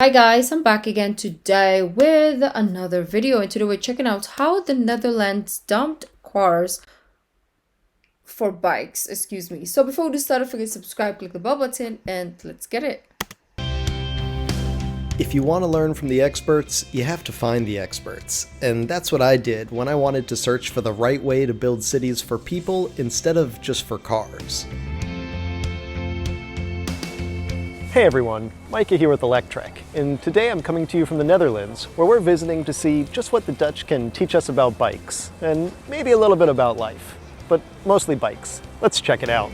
Hi guys, I'm back again today with another video, and today we're checking out how the Netherlands dumped cars for bikes, excuse me. So before we start, don't forget to subscribe, click the bell button, and let's get it. If you want to learn from the experts, you have to find the experts. And that's what I did when I wanted to search for the right way to build cities for people instead of just for cars. Hey everyone, Micah here with Electrek, and today I'm coming to you from the Netherlands, where we're visiting to see just what the Dutch can teach us about bikes, and maybe a little bit about life, but mostly bikes. Let's check it out.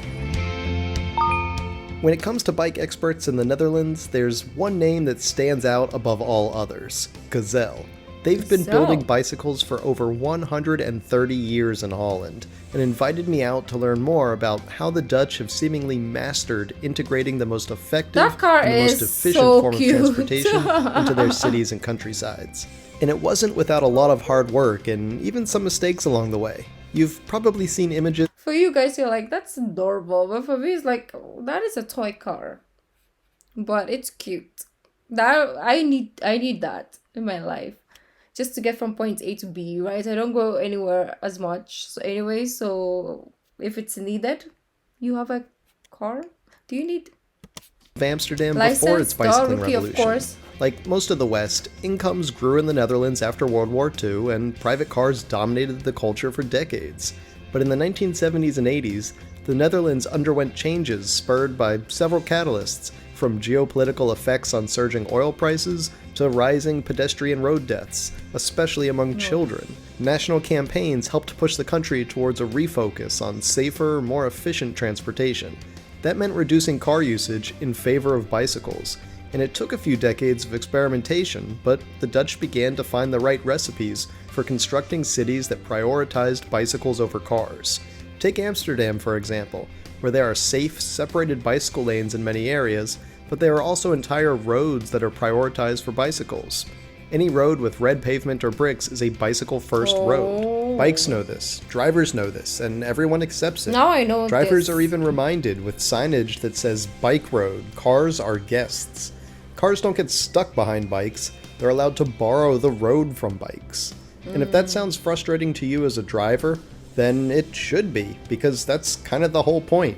When it comes to bike experts in the Netherlands, there's one name that stands out above all others: Gazelle. They've been building bicycles for over 130 years in Holland, and invited me out to learn more about how the Dutch have seemingly mastered integrating the most effective and the most efficient form of transportation into their cities and countrysides. And it wasn't without a lot of hard work and even some mistakes along the way. You've probably seen images. For you guys, you're like, that's adorable, but for me, it's like, that is a toy car, but it's cute. That I need that in my life, just to get from point A to B, right? I don't go anywhere as much. So anyway, so if it's needed, you have a car. Do you need Amsterdam license? Before its bicycling Rookie, revolution. of course. Like most of the West, incomes grew in the Netherlands after World War II, and private cars dominated the culture for decades. But in the 1970s and 80s, the Netherlands underwent changes spurred by several catalysts, from geopolitical effects on surging oil prices to rising pedestrian road deaths, especially among children. National campaigns helped push the country towards a refocus on safer, more efficient transportation. That meant reducing car usage in favor of bicycles, and it took a few decades of experimentation, but the Dutch began to find the right recipes for constructing cities that prioritized bicycles over cars. Take Amsterdam, for example, where there are safe, separated bicycle lanes in many areas, but there are also entire roads that are prioritized for bicycles. Any road with red pavement or bricks is a bicycle-first road. Bikes know this, drivers know this, and everyone accepts it. Now I know Drivers this. are even reminded with signage that says "Bike Road, cars are guests." Cars don't get stuck behind bikes, they're allowed to borrow the road from bikes. And if that sounds frustrating to you as a driver, then it should be, because that's kind of the whole point.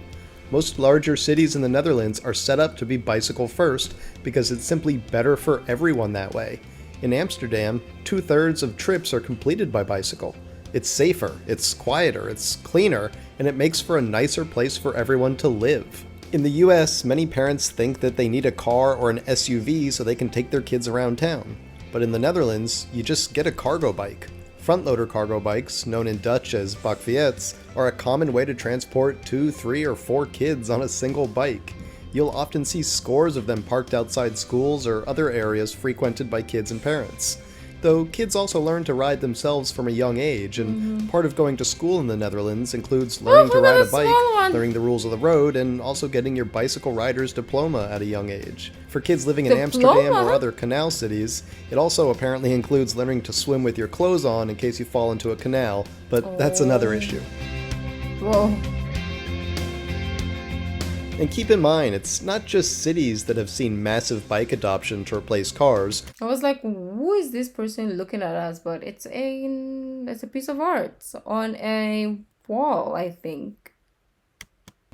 Most larger cities in the Netherlands are set up to be bicycle first because it's simply better for everyone that way. In Amsterdam, 2/3 of trips are completed by bicycle. It's safer, it's quieter, it's cleaner, and it makes for a nicer place for everyone to live. In the US, many parents think that they need a car or an SUV so they can take their kids around town. But in the Netherlands, you just get a cargo bike. Front-loader cargo bikes, known in Dutch as bakfiets, are a common way to transport 2, 3, or 4 kids on a single bike. You'll often see scores of them parked outside schools or other areas frequented by kids and parents. Though kids also learn to ride themselves from a young age, and part of going to school in the Netherlands includes learning to ride a bike, learning the rules of the road, and also getting your bicycle rider's diploma at a young age. For kids living in Amsterdam or other canal cities, it also apparently includes learning to swim with your clothes on in case you fall into a canal, but that's another issue. Whoa. And keep in mind, it's not just cities that have seen massive bike adoption to replace cars. I was like, who is this person looking at us? But it's a piece of art on a wall, I think.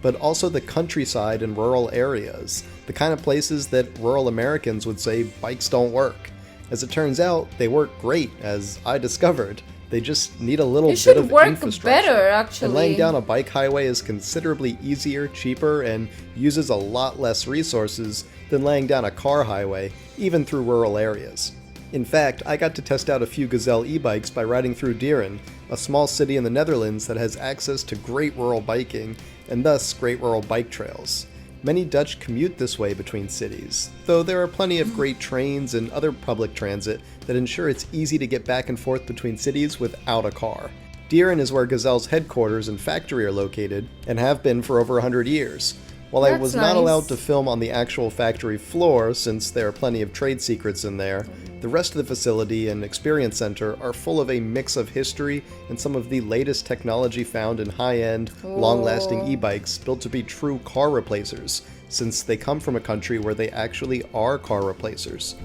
But also the countryside and rural areas, the kind of places that rural Americans would say bikes don't work. As it turns out, they work great, as I discovered. They just need a little bit of infrastructure. It should work better, actually. And laying down a bike highway is considerably easier, cheaper, and uses a lot less resources than laying down a car highway, even through rural areas. In fact, I got to test out a few Gazelle e-bikes by riding through Dieren, a small city in the Netherlands that has access to great rural biking, and thus great rural bike trails. Many Dutch commute this way between cities, though there are plenty of great trains and other public transit that ensure it's easy to get back and forth between cities without a car. Dieren is where Gazelle's headquarters and factory are located, and have been for over 100 years. While I was not allowed to film on the actual factory floor, since there are plenty of trade secrets in there, the rest of the facility and experience center are full of a mix of history and some of the latest technology found in high-end, long-lasting e-bikes built to be true car replacers, since they come from a country where they actually are car replacers.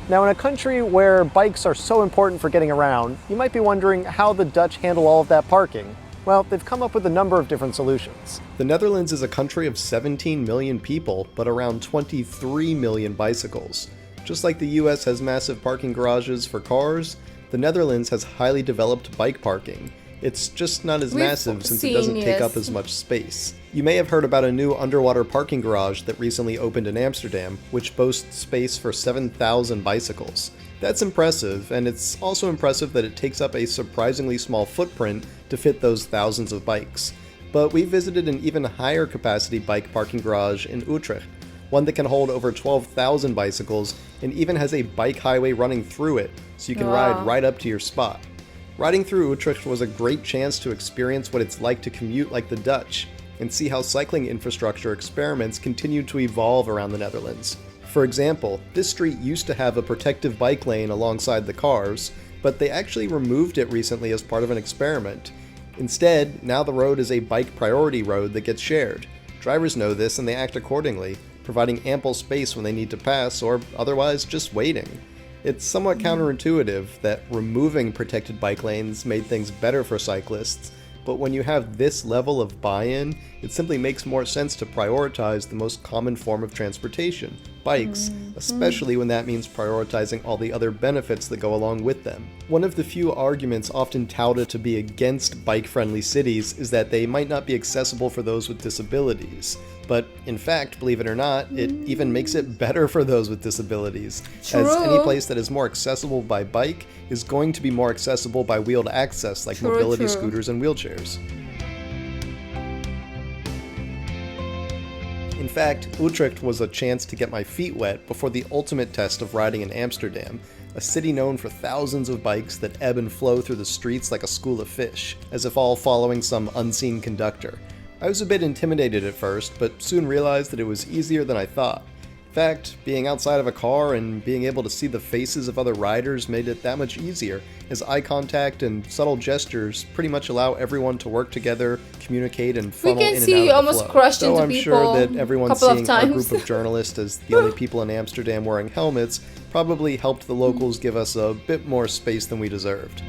Now, in a country where bikes are so important for getting around, you might be wondering how the Dutch handle all of that parking. Well, they've come up with a number of different solutions. The Netherlands is a country of 17 million people, but around 23 million bicycles. Just like the US has massive parking garages for cars, the Netherlands has highly developed bike parking. It's just not as massive since it doesn't take up as much space. You may have heard about a new underwater parking garage that recently opened in Amsterdam, which boasts space for 7,000 bicycles. That's impressive, and it's also impressive that it takes up a surprisingly small footprint to fit those thousands of bikes. But we visited an even higher capacity bike parking garage in Utrecht, one that can hold over 12,000 bicycles and even has a bike highway running through it, so you can ride right up to your spot. Riding through Utrecht was a great chance to experience what it's like to commute like the Dutch, and see how cycling infrastructure experiments continue to evolve around the Netherlands. For example, this street used to have a protective bike lane alongside the cars, but they actually removed it recently as part of an experiment. Instead, now the road is a bike priority road that gets shared. Drivers know this and they act accordingly, providing ample space when they need to pass or otherwise just waiting. It's somewhat counterintuitive that removing protected bike lanes made things better for cyclists, but when you have this level of buy-in, it simply makes more sense to prioritize the most common form of transportation, bikes, especially when that means prioritizing all the other benefits that go along with them. One of the few arguments often touted to be against bike-friendly cities is that they might not be accessible for those with disabilities. But in fact, believe it or not, it even makes it better for those with disabilities, as any place that is more accessible by bike is going to be more accessible by wheeled access like mobility scooters and wheelchairs. In fact, Utrecht was a chance to get my feet wet before the ultimate test of riding in Amsterdam, a city known for thousands of bikes that ebb and flow through the streets like a school of fish, as if all following some unseen conductor. I was a bit intimidated at first, but soon realized that it was easier than I thought. In fact, being outside of a car and being able to see the faces of other riders made it that much easier, as eye contact and subtle gestures pretty much allow everyone to work together, communicate, and funnel in and out of the flow. We can see you almost crushed into people. So I'm sure that everyone seeing our group of journalists as the only people in Amsterdam wearing helmets probably helped the locals give us a bit more space than we deserved.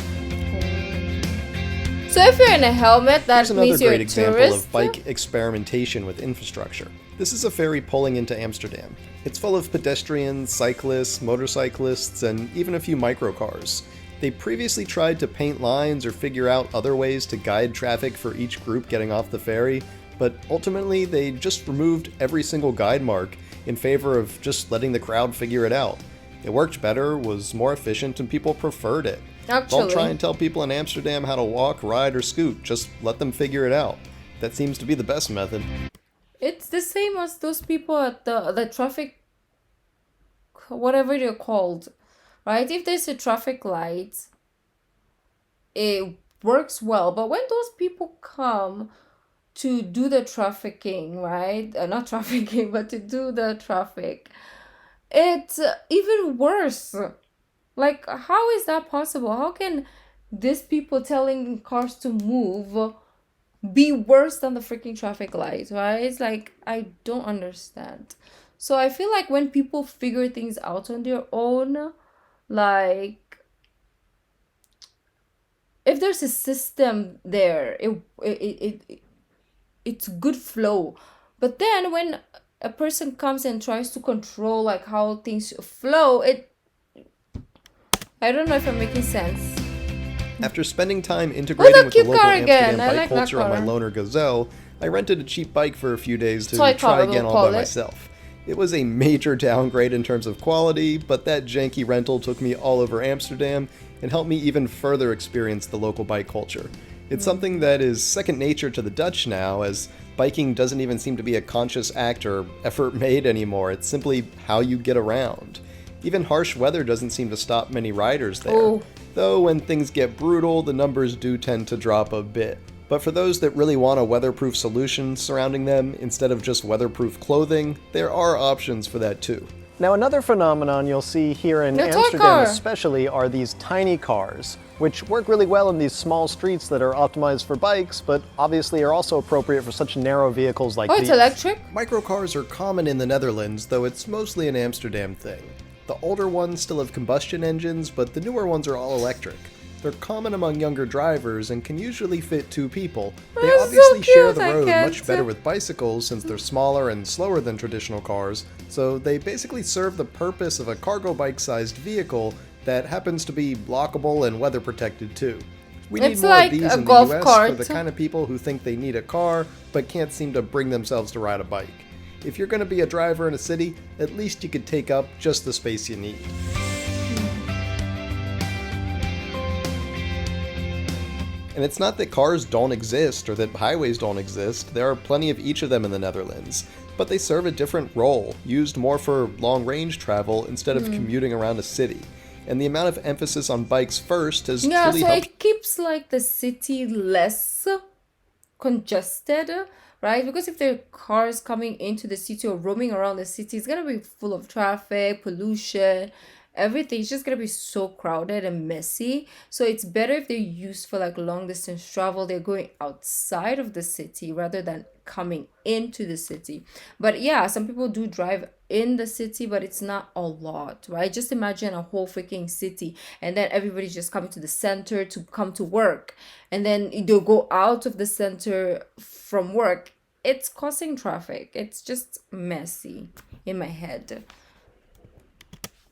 So if you're in a helmet, that means you're a tourist? Here's another great example of bike experimentation with infrastructure. This is a ferry pulling into Amsterdam. It's full of pedestrians, cyclists, motorcyclists, and even a few microcars. They previously tried to paint lines or figure out other ways to guide traffic for each group getting off the ferry, but ultimately they just removed every single guide mark in favor of just letting the crowd figure it out. It worked better, was more efficient, and people preferred it. Don't try and tell people in Amsterdam how to walk, ride, or scoot. Just let them figure it out. That seems to be the best method. It's the same as those people at the traffic, whatever they're called, right? If there's a traffic light, it works well. But when those people come to do the trafficking, right? Not trafficking, but to do the traffic, it's even worse. Like, how is that possible? How can these people telling cars to move be worse than the freaking traffic lights, right? It's like, I don't understand. So I feel like when people figure things out on their own, like, if there's a system there, it's good flow. But then when a person comes and tries to control like how things flow, I don't know if I'm making sense. After spending time integrating with the local Amsterdam bike culture on my loaner Gazelle, I rented a cheap bike for a few days to try again all by myself. It was a major downgrade in terms of quality, but that janky rental took me all over Amsterdam and helped me even further experience the local bike culture. It's something that is second nature to the Dutch now, as biking doesn't even seem to be a conscious act or effort made anymore. It's simply how you get around. Even harsh weather doesn't seem to stop many riders there. Though when things get brutal, the numbers do tend to drop a bit. But for those that really want a weatherproof solution surrounding them, instead of just weatherproof clothing, there are options for that too. Now, another phenomenon you'll see here in No toy Amsterdam car. especially are these tiny cars, which work really well in these small streets that are optimized for bikes, but obviously are also appropriate for such narrow vehicles like Oh, these. it's electric? Microcars are common in the Netherlands, though it's mostly an Amsterdam thing. The older ones still have combustion engines, but the newer ones are all electric. They're common among younger drivers and can usually fit 2 people. They That's so obviously share cute, the I road can't. much better with bicycles since they're smaller and slower than traditional cars, so they basically serve the purpose of a cargo bike-sized vehicle that happens to be lockable and weather protected too. We need It's more like of these a in the golf US cart. for the kind of people who think they need a car but can't seem to bring themselves to ride a bike. If you're going to be a driver in a city, at least you could take up just the space you need. And it's not that cars don't exist or that highways don't exist, there are plenty of each of them in the Netherlands, but they serve a different role, used more for long-range travel instead of commuting around a city. And the amount of emphasis on bikes first has Yeah, truly so helped. it keeps like the city less congested, right? Because if there are cars coming into the city or roaming around the city, it's gonna be full of traffic, pollution, everything's just gonna be so crowded and messy. So it's better if they're used for like long distance travel. They're going outside of the city rather than coming into the city. But yeah, some people do drive in the city, but it's not a lot, right? Just imagine a whole freaking city and then everybody's just coming to the center to come to work, and then they'll go out of the center from work. It's causing traffic. It's just messy in my head.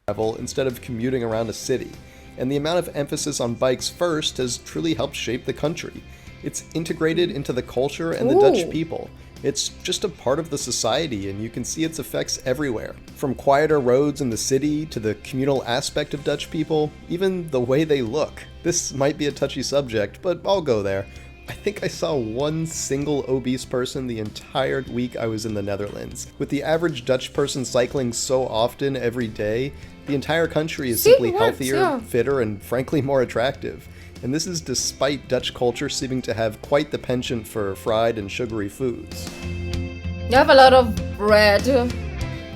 Travel instead of commuting around a city, and the amount of emphasis on bikes first has truly helped shape the country. It's integrated into the culture and the Dutch Ooh. people. It's just a part of the society, and you can see its effects everywhere. From quieter roads in the city to the communal aspect of Dutch people, even the way they look. This might be a touchy subject, but I'll go there. I think I saw one single obese person the entire week I was in the Netherlands. With the average Dutch person cycling so often every day, the entire country is See, simply it works, healthier, yeah. fitter, and frankly more attractive. And this is despite Dutch culture seeming to have quite the penchant for fried and sugary foods. You have a lot of bread.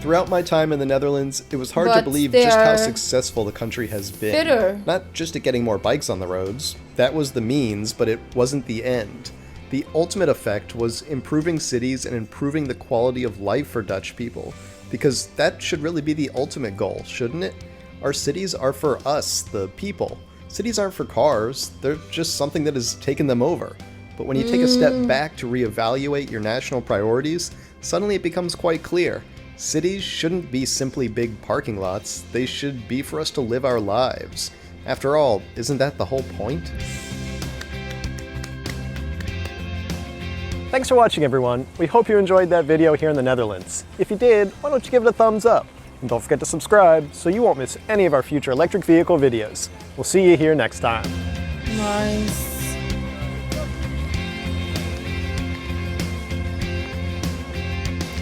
Throughout my time in the Netherlands, it was hard to But believe they just how are successful the country has been. fitter. Not just at getting more bikes on the roads. That was the means, but it wasn't the end. The ultimate effect was improving cities and improving the quality of life for Dutch people. Because that should really be the ultimate goal, shouldn't it? Our cities are for us, the people. Cities aren't for cars, they're just something that has taken them over. But when you take a step back to reevaluate your national priorities, suddenly it becomes quite clear. Cities shouldn't be simply big parking lots, they should be for us to live our lives. After all, isn't that the whole point? Thanks for watching, everyone. We hope you enjoyed that video here in the Netherlands. If you did, why don't you give it a thumbs up? And don't forget to subscribe so you won't miss any of our future electric vehicle videos. We'll see you here next time. Nice.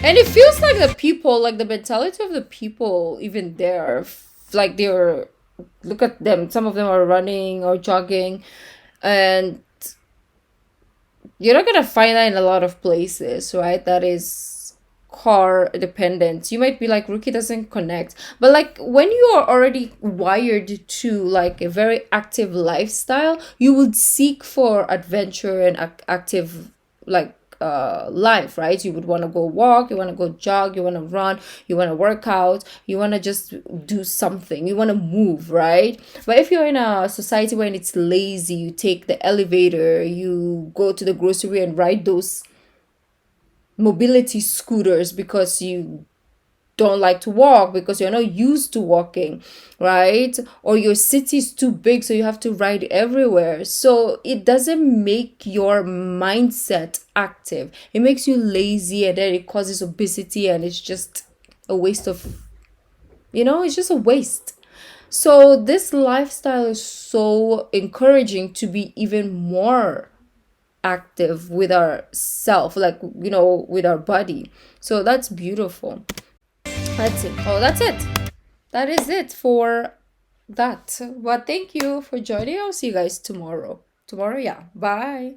And it feels like the people, like the mentality of the people, even there, like they're, look at them. Some of them are running or jogging, and you're not gonna find that in a lot of places, right? That is car dependent. You might be like, Rookie doesn't connect, but like when you are already wired to like a very active lifestyle, you would seek for adventure and active like life, right? You would want to go walk, you want to go jog, you want to run, you want to work out, you want to just do something, you want to move, right? But if you're in a society where it's lazy, you take the elevator, you go to the grocery and ride those mobility scooters because you don't like to walk, because you're not used to walking, right? Or your city is too big, so you have to ride everywhere. So it doesn't make your mindset active. It makes you lazy, and then it causes obesity, and it's just a waste of, it's just a waste. So this lifestyle is so encouraging to be even more active with ourself, like, with our body. So that's beautiful. That's it. Oh, that's it. That is it for that. But thank you for joining. I'll see you guys tomorrow. Yeah. Bye.